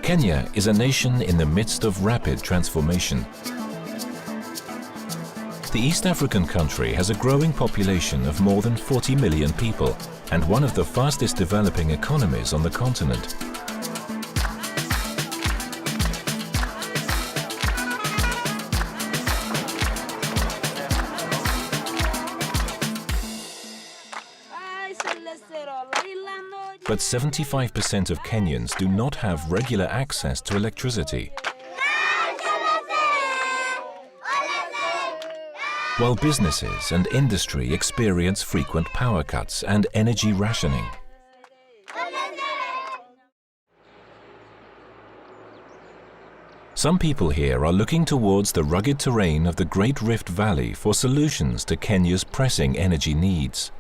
Kenya is a nation in the midst of rapid transformation. The East African country has a growing population of more than 40 million people and one of the fastest developing economies on the continent. But 75% of Kenyans do not have regular access to electricity. While businesses and industry experience frequent power cuts and energy rationing. Some people here are looking towards the rugged terrain of the Great Rift Valley for solutions to Kenya's pressing energy needs.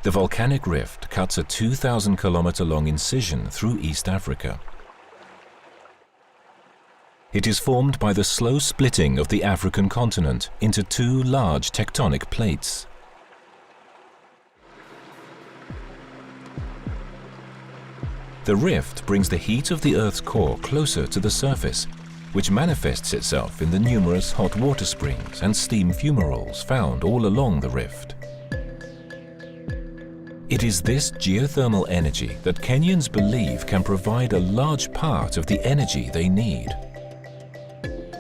The volcanic rift cuts a 2,000-kilometer-long incision through East Africa. It is formed by the slow splitting of the African continent into two large tectonic plates. The rift brings the heat of the Earth's core closer to the surface, which manifests itself in the numerous hot water springs and steam fumaroles found all along the rift. It is this geothermal energy that Kenyans believe can provide a large part of the energy they need.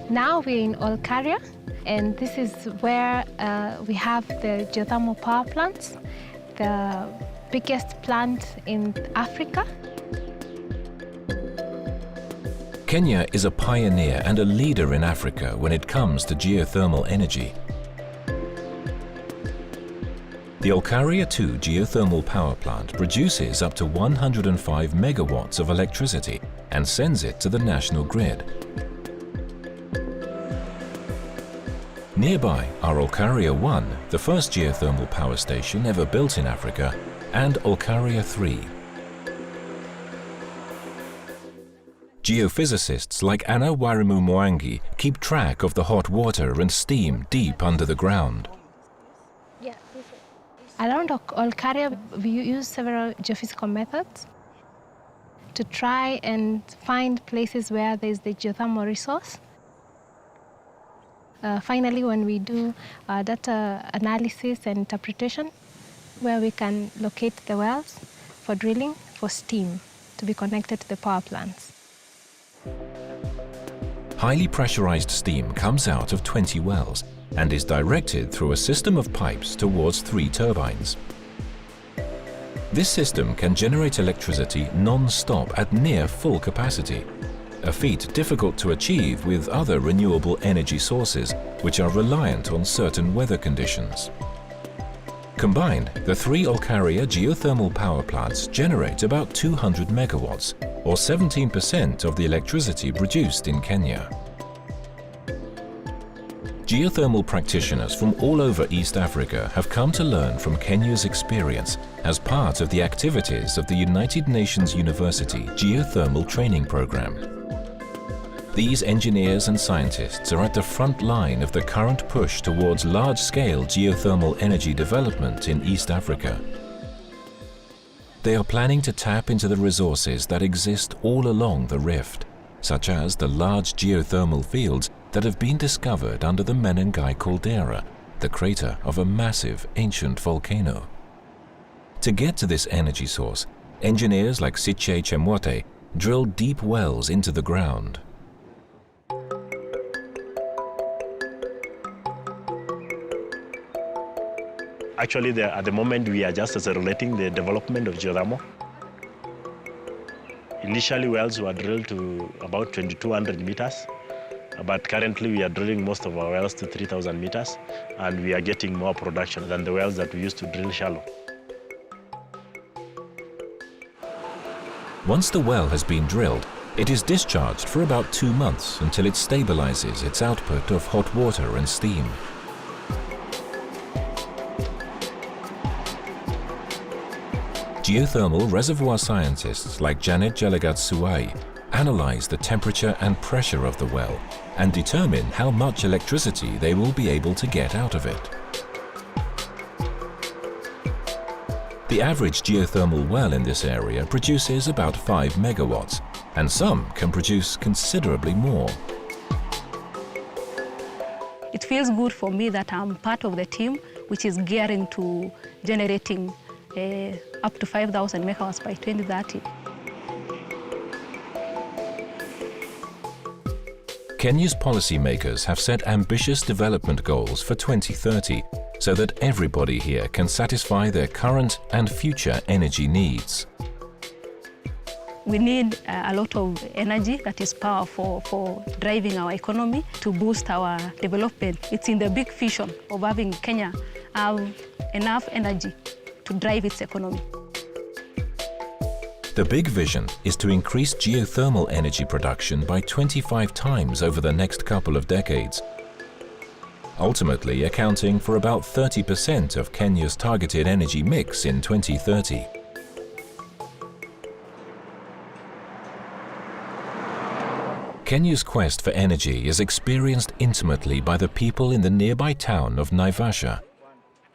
Now we're in Olkaria, and this is where we have the geothermal power plants, the biggest plant in Africa. Kenya is a pioneer and a leader in Africa when it comes to geothermal energy. The Olkaria 2 geothermal power plant produces up to 105 megawatts of electricity and sends it to the national grid. Nearby are Olkaria 1, the first geothermal power station ever built in Africa, and Olkaria 3. Geophysicists like Anna Warimu Mwangi keep track of the hot water and steam deep under the ground. Around Olkaria, we use several geophysical methods to try and find places where there's the geothermal resource. Finally, when we do data analysis and interpretation, where we can locate the wells for drilling for steam to be connected to the power plants. Highly pressurized steam comes out of 20 wells and is directed through a system of pipes towards 3 turbines. This system can generate electricity non-stop at near full capacity, a feat difficult to achieve with other renewable energy sources which are reliant on certain weather conditions. Combined, the 3 Olkaria geothermal power plants generate about 200 megawatts, or 17% of the electricity produced in Kenya. Geothermal practitioners from all over East Africa have come to learn from Kenya's experience as part of the activities of the United Nations University Geothermal Training Program. These engineers and scientists are at the front line of the current push towards large-scale geothermal energy development in East Africa. They are planning to tap into the resources that exist all along the rift, such as the large geothermal fields that have been discovered under the Menengai caldera, the crater of a massive ancient volcano. To get to this energy source, engineers like Siche Chemwote drill deep wells into the ground. Actually, at the moment, we are just accelerating the development of geothermal. Initially, wells were drilled to about 2,200 meters, but currently we are drilling most of our wells to 3,000 meters, and we are getting more production than the wells that we used to drill shallow. Once the well has been drilled, it is discharged for about 2 months until it stabilizes its output of hot water and steam. Geothermal reservoir scientists like Janet Jalagat Suai analyze the temperature and pressure of the well and determine how much electricity they will be able to get out of it. The average geothermal well in this area produces about 5 megawatts, and some can produce considerably more. It feels good for me that I'm part of the team which is gearing to generating up to 5,000 megawatts by 2030. Kenya's policymakers have set ambitious development goals for 2030 so that everybody here can satisfy their current and future energy needs. We need a lot of energy, that is power for driving our economy, to boost our development. It's in the big vision of having Kenya have enough energy to drive its economy. The big vision is to increase geothermal energy production by 25 times over the next couple of decades, ultimately accounting for about 30% of Kenya's targeted energy mix in 2030. Kenya's quest for energy is experienced intimately by the people in the nearby town of Naivasha.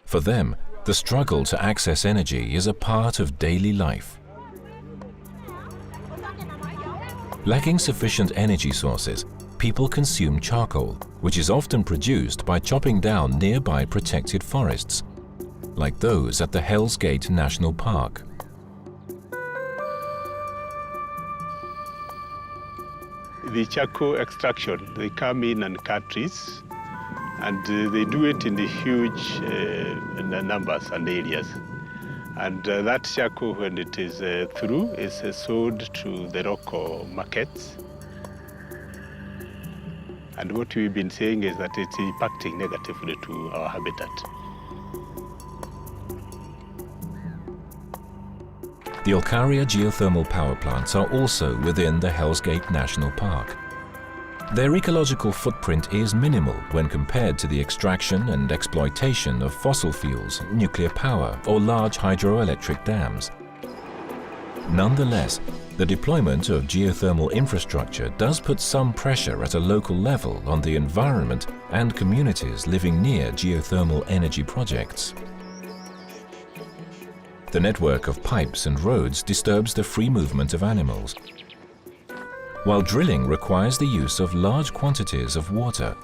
For them, the struggle to access energy is a part of daily life. Lacking sufficient energy sources, people consume charcoal, which is often produced by chopping down nearby protected forests, like those at the Hell's Gate National Park. The charcoal extraction, they come in and cut trees, and they do it in the huge numbers and areas. And that charcoal, when it is through, is sold to the local markets. And what we've been saying is that it's impacting negatively to our habitat. The Olkaria geothermal power plants are also within the Hell's Gate National Park. Their ecological footprint is minimal when compared to the extraction and exploitation of fossil fuels, nuclear power, or large hydroelectric dams. Nonetheless, the deployment of geothermal infrastructure does put some pressure at a local level on the environment and communities living near geothermal energy projects. The network of pipes and roads disturbs the free movement of animals, while drilling requires the use of large quantities of water.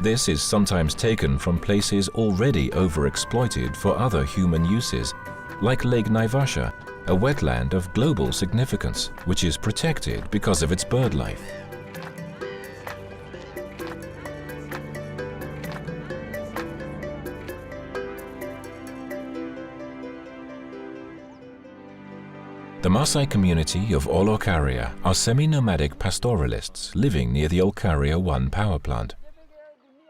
This is sometimes taken from places already overexploited for other human uses, like Lake Naivasha, a wetland of global significance, which is protected because of its bird life. The Maasai community of Olkaria are semi-nomadic pastoralists living near the Olkaria 1 power plant.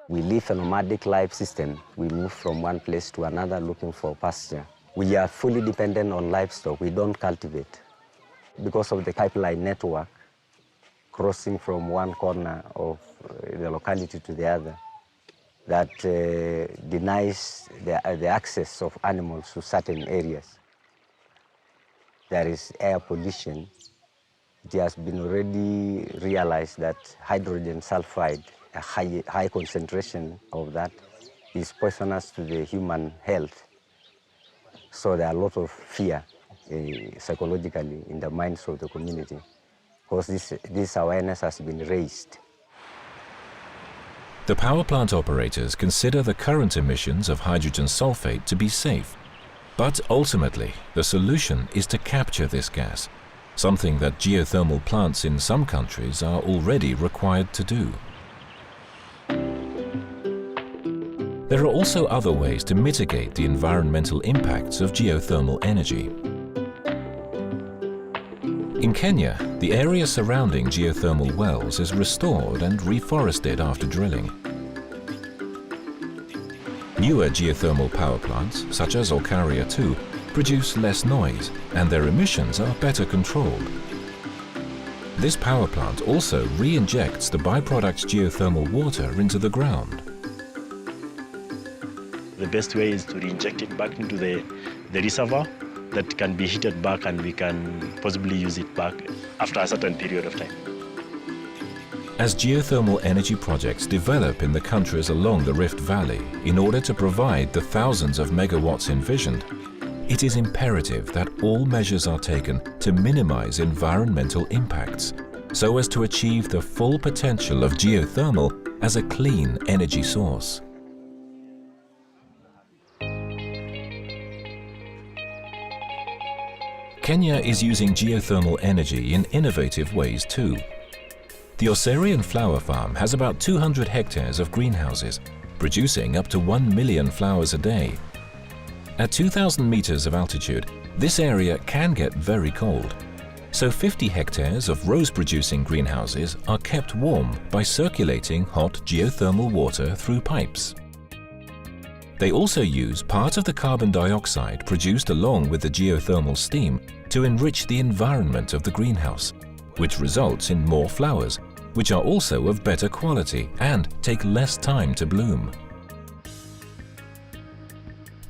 We live a nomadic life system. We move from one place to another looking for pasture. We are fully dependent on livestock. We don't cultivate. Because of the pipeline network crossing from one corner of the locality to the other, that denies the access of animals to certain areas. There is air pollution. It has been already realized that hydrogen sulfide, a high concentration of that, is poisonous to the human health. So there are a lot of fear psychologically in the minds of the community, because this awareness has been raised. The power plant operators consider the current emissions of hydrogen sulfate to be safe. But ultimately, the solution is to capture this gas, something that geothermal plants in some countries are already required to do. There are also other ways to mitigate the environmental impacts of geothermal energy. In Kenya, the area surrounding geothermal wells is restored and reforested after drilling. Newer geothermal power plants, such as Olkaria 2, produce less noise and their emissions are better controlled. This power plant also re-injects the byproduct geothermal water into the ground. The best way is to re-inject it back into the reservoir that can be heated back, and we can possibly use it back after a certain period of time. As geothermal energy projects develop in the countries along the Rift Valley in order to provide the thousands of megawatts envisioned, it is imperative that all measures are taken to minimize environmental impacts, so as to achieve the full potential of geothermal as a clean energy source. Kenya is using geothermal energy in innovative ways too. The Oserian flower farm has about 200 hectares of greenhouses, producing up to 1 million flowers a day. At 2,000 meters of altitude, this area can get very cold. So 50 hectares of rose-producing greenhouses are kept warm by circulating hot geothermal water through pipes. They also use part of the carbon dioxide produced along with the geothermal steam to enrich the environment of the greenhouse, which results in more flowers, which are also of better quality and take less time to bloom.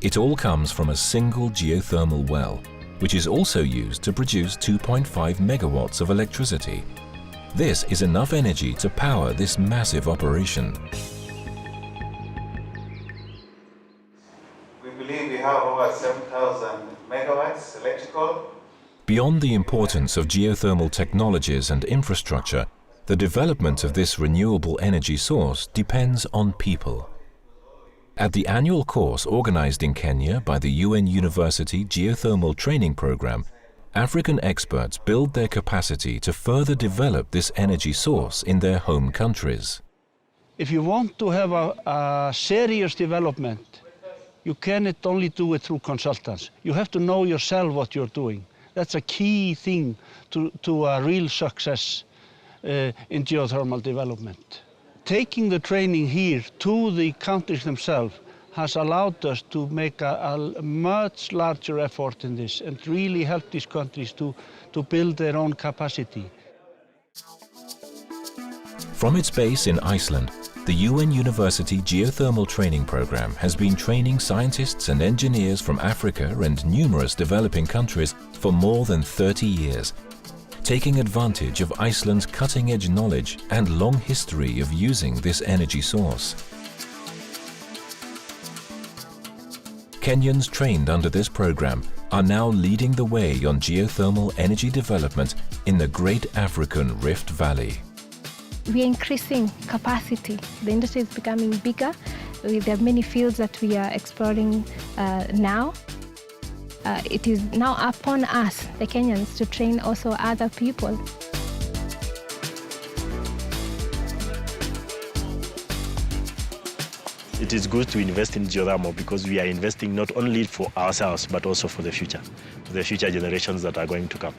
It all comes from a single geothermal well, which is also used to produce 2.5 megawatts of electricity. This is enough energy to power this massive operation. We believe we have over 7,000 megawatts electrical. Beyond the importance of geothermal technologies and infrastructure, the development of this renewable energy source depends on people. At the annual course organized in Kenya by the UN University Geothermal Training Program, African experts build their capacity to further develop this energy source in their home countries. If you want to have a serious development, you cannot only do it through consultants. You have to know yourself what you're doing. That's a key thing to a real success in geothermal development. Taking the training here to the countries themselves has allowed us to make a much larger effort in this and really help these countries to build their own capacity. From its base in Iceland, the UN University Geothermal Training Program has been training scientists and engineers from Africa and numerous developing countries for more than 30 years, taking advantage of Iceland's cutting-edge knowledge and long history of using this energy source. Kenyans trained under this program are now leading the way on geothermal energy development in the Great African Rift Valley. We are increasing capacity. The industry is becoming bigger. There are many fields that we are exploring now. It is now upon us, the Kenyans, to train also other people. It is good to invest in geothermal because we are investing not only for ourselves but also for the future generations that are going to come.